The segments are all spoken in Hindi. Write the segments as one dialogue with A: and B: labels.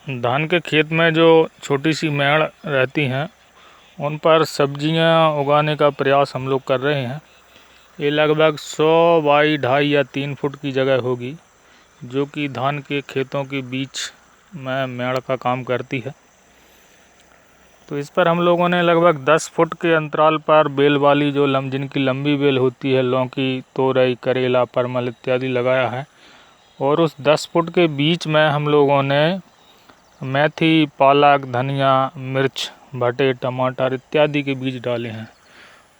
A: धान के खेत में जो छोटी सी मेड़ रहती हैं उन पर सब्जियां उगाने का प्रयास हम लोग कर रहे हैं। ये लगभग 100 बाई 2.5 या 3 फुट की जगह होगी जो कि धान के खेतों के बीच में मेड़ का काम करती है। तो इस पर हम लोगों ने लगभग 10 फुट के अंतराल पर बेल वाली जिनकी लंबी बेल होती है, लौकी, तोरई, करेला, परमल इत्यादि लगाया है। और उस 10 फुट के बीच में हम लोगों ने मेथी, पालक, धनिया, मिर्च, भटे, टमाटर इत्यादि के बीज डाले हैं।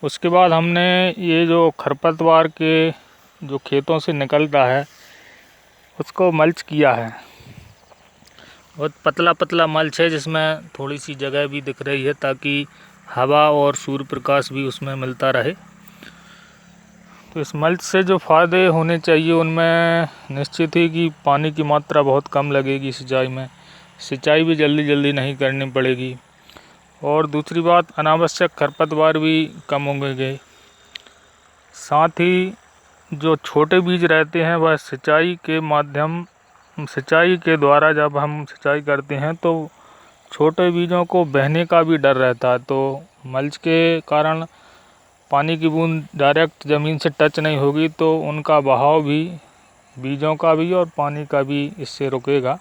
A: उसके बाद हमने ये जो खरपतवार के जो खेतों से निकलता है उसको मल्च किया है। बहुत पतला पतला मल्च है जिसमें थोड़ी सी जगह भी दिख रही है ताकि हवा और सूर्य प्रकाश भी उसमें मिलता रहे। तो इस मल्च से जो फ़ायदे होने चाहिए उनमें निश्चित ही कि पानी की मात्रा बहुत कम लगेगी सिंचाई में, सिंचाई भी जल्दी जल्दी नहीं करनी पड़ेगी, और दूसरी बात अनावश्यक खरपतवार भी कम होंगे। साथ ही जो छोटे बीज रहते हैं वह सिंचाई के द्वारा जब हम सिंचाई करते हैं तो छोटे बीजों को बहने का भी डर रहता है। तो मल्च के कारण पानी की बूंद डायरेक्ट ज़मीन से टच नहीं होगी तो उनका बहाव भी, बीजों का भी और पानी का भी इससे रुकेगा।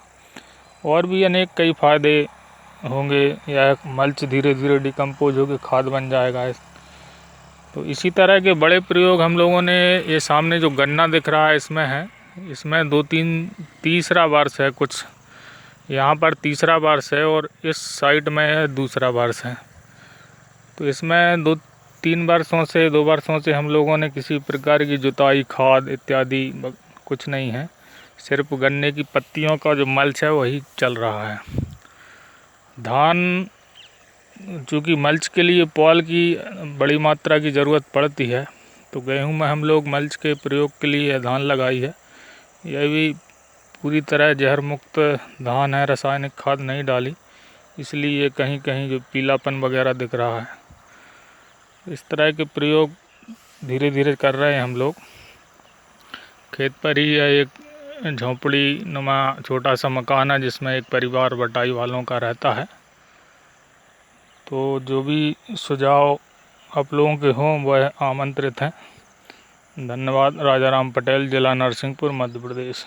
A: और भी अनेक कई फ़ायदे होंगे। यह मल्च धीरे धीरे डिकम्पोज होकर खाद बन जाएगा। तो इसी तरह के बड़े प्रयोग हम लोगों ने, ये सामने जो गन्ना दिख रहा है इसमें है, इसमें 2-3 तीसरा वर्ष है, कुछ यहाँ पर तीसरा वर्ष है और इस साइड में दूसरा वर्ष है। तो इसमें 2 वर्षों से हम लोगों ने किसी प्रकार की जुताई, खाद इत्यादि कुछ नहीं है, सिर्फ गन्ने की पत्तियों का जो मल्च है वही चल रहा है। धान चूँकि मल्च के लिए पॉल की बड़ी मात्रा की ज़रूरत पड़ती है तो गेहूं में हम लोग मल्च के प्रयोग के लिए धान लगाई है। यह भी पूरी तरह जहर मुक्त धान है, रासायनिक खाद नहीं डाली, इसलिए कहीं कहीं जो पीलापन वगैरह दिख रहा है। इस तरह के प्रयोग धीरे धीरे कर रहे हैं हम लोग। खेत पर ही एक झोंपड़ी नुमा छोटा सा मकान है जिसमें एक परिवार बटाई वालों का रहता है। तो जो भी सुझाव आप लोगों के हों वह आमंत्रित हैं। धन्यवाद। राजाराम पटेल, जिला नरसिंहपुर, मध्य प्रदेश।